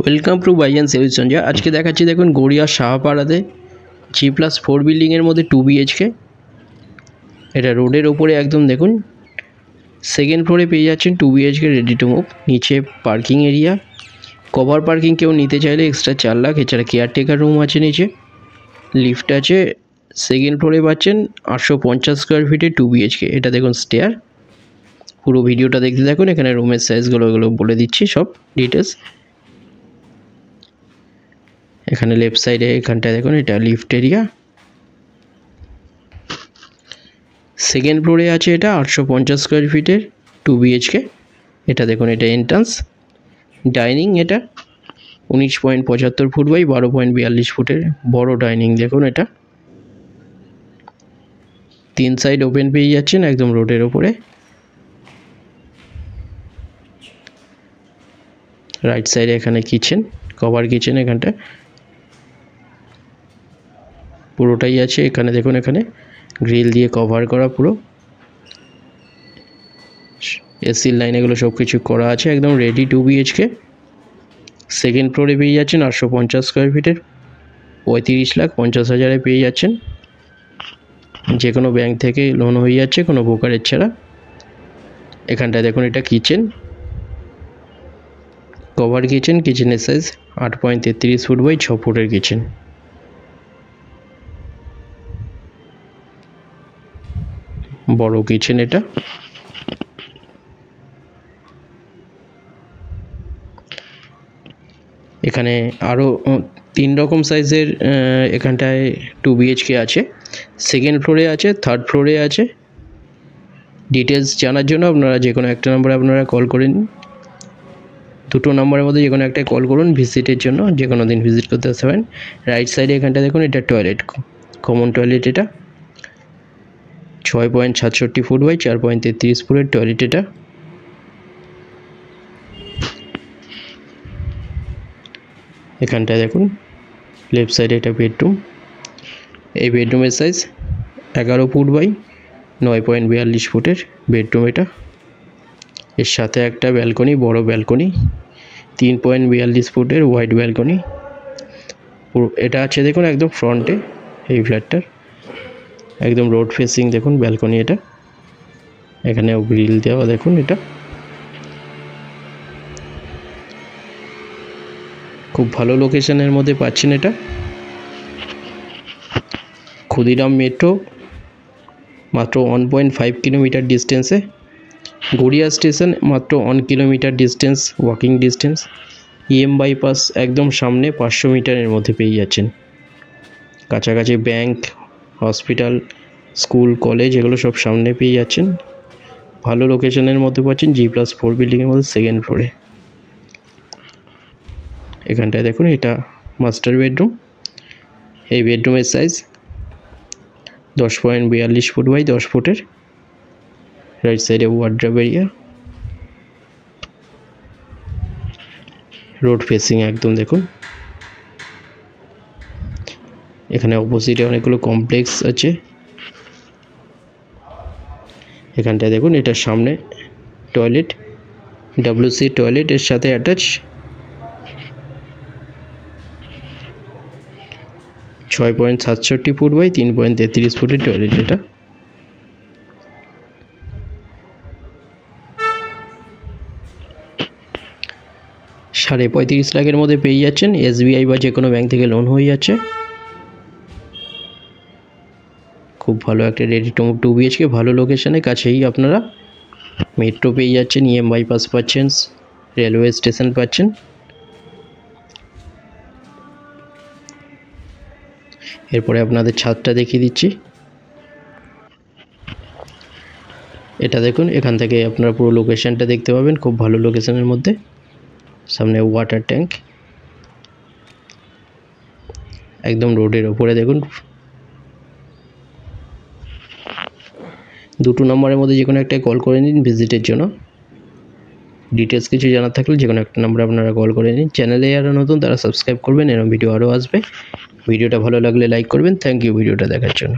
Welcome to বাইয়ান sales Sanjay. আজকে দেখাচ্ছি দেখুন গড়িয়া শাহপাড়াতে G+4 বিল্ডিংয়ের মধ্যে 2 BHK। এটা রোডের ওপরে একদম দেখুন, সেকেন্ড ফ্লোরে পেয়ে যাচ্ছেন 2 BHK রেডি টু মুভ। নিচে পার্কিং এরিয়া, কভার পার্কিং কেউ নিতে চাইলে এক্সট্রা 4 লাখ। এছাড়া কেয়ারটেকার রুম আছে, নিচে লিফট আছে। সেকেন্ড ফ্লোরে পাচ্ছেন 850 স্কোয়ার ফিটে 2 BHK। এটা দেখুন স্টেয়ার। পুরো ভিডিওটা দেখতে থাকুন, এখানে রুমের সাইজগুলো বলে দিচ্ছি সব ডিটেলস। এখানে লেফট সাইডে এখানটায় দেখুন, এটা লিফট এরিয়া। সেকেন্ড ফ্লোরে আছে এটা 850 স্কোয়ার ফিটের 2 BHK। এটা দেখুন, এটা এন্ট্রান্স। ডাইনিং এটা 19.75 ফুট বাই 12.42 ফুটের বড় ডাইনিং। দেখুন এটা 3 সাইড ওপেন পেয়ে যাচ্ছেন একদম রোডের ওপরে। রাইট সাইডে এখানে কিচেন, কভার কিচেন এখানটা পুরোটাই আছে। এখানে দেখুন, এখানে গ্রিল দিয়ে কভার করা, পুরো এসির লাইন এগুলো সব কিছু করা আছে, একদম রেডি 2 BHK। সেকেন্ড ফ্লোরে পেয়ে যাচ্ছেন 850 স্কোয়ার ফিটের 35,50,000 পেয়ে যাচ্ছেন। যে কোনো ব্যাংক থেকে লোন হয়ে যাচ্ছে, কোনো ব্রোকারেজ ছাড়া। এখানটায় দেখুন, এটা কিচেন, কভার কিচেন। কিচেনের সাইজ 8.33 ফুট বাই 6 ফুটের কিচেন। বড় কিচেন এটা। এখানে আরও 3 রকম সাইজের এখানটায় 2 BHK আছে। সেকেন্ড ফ্লোরে আছে, থার্ড ফ্লোরে আছে। ডিটেলস জানার জন্য আপনারা যে কোনো একটা নম্বরে আপনারা কল করে নিন। দুটো নম্বরের মধ্যে যে কোনো একটাই কল করুন ভিজিটের জন্য, যে কোনো দিন ভিজিট করতে আসতে পারেন। রাইট সাইডে এখানটা দেখুন, এটা টয়লেট, কমন টয়লেট। এটা 6.67 ফুট বাই 4.33 ফুটের টয়লেট এটা। এখানটায় দেখুন লেফট সাইডে এটা বেডরুম। এই বেডরুমের সাইজ 11 ফুট বাই 9.42 ফুটের বেডরুম এটা। এর সাথে একটা ব্যালকনি, বড় ব্যালকনি, 3.42 ফুটের ওয়াইড ব্যালকনি। এটা আছে দেখুন একদম ফ্রন্টে এই ফ্ল্যাটটার, একদম রোড ফেসিং। দেখুন ব্যালকনি এটা, এখানেও গ্রিল দেওয়া। দেখুন এটা খুব ভালো লোকেশনের মধ্যে পাচ্ছেন। এটা ক্ষুদিরাম মেট্রো, মাত্র 1.5 কিলোমিটার ডিস্টেন্সে। গড়িয়া স্টেশন মাত্র 1 kilometre distance, walking distance. EM bypass একদম সামনে 500 মিটারের মধ্যে পেয়ে যাচ্ছেন। কাছাকাছি ব্যাংক, হসপিটাল, স্কুল, কলেজ এগুলো সব সামনে পেয়ে যাচ্ছেন। ভালো লোকেশনের মধ্যে পাচ্ছেন G+4 বিল্ডিংয়ের মধ্যে সেকেন্ড ফ্লোরে। এখানটায় দেখুন, এটা মাস্টার বেডরুম। এই বেডরুমের সাইজ 10.42 ফুট বাই 10 ফুটের। রাইট সাইডে ওয়ার্ড্রোব এরিয়া, রোড ফেসিং একদম। দেখুন এখানে অপোজিটে অনেকগুলো কমপ্লেক্স আছে। এখানটায় দেখুন, এটার সামনে টয়লেট, WC টয়লেট এর সাথে অ্যাটাচ। 6.67 ফুট বাই 3.33 ফুটের টয়লেট এটা। $35.5 লাখের মধ্যে পেয়ে যাচ্ছেন। SBI বা যে কোনো ব্যাংক থেকে লোন হয়ে যাচ্ছে। খুব ভালো একটা রেডি টু মুভ 2 BHK, ভালো লোকেশনে, কাছেই আপনারা মেট্রো পেয়ে যাচ্ছেন, EM বাইপাস পাচ্ছেন, রেলওয়ে স্টেশন পাচ্ছেন। এরপরে আপনাদের ছাদটা দেখিয়ে দিচ্ছি। এটা দেখুন, এখান থেকে আপনারা পুরো লোকেশনটা দেখতে পাবেন, খুব ভালো লোকেশনের মধ্যে। সামনে ওয়াটার ট্যাঙ্ক, একদম রোডের ওপরে। দেখুন দুটো নম্বরের মধ্যে যে কোনো একটাই কল করে নিন ভিজিটের জন্য। ডিটেলস কিছু জানার থাকলে যে কোনো একটা নম্বরে আপনারা কল করে নিন। চ্যানেলে যারা নতুন তারা সাবস্ক্রাইব করবেন, এরকম ভিডিও আরও আসবে। ভিডিওটা ভালো লাগলে লাইক করবেন। থ্যাংক ইউ ভিডিওটা দেখার জন্য।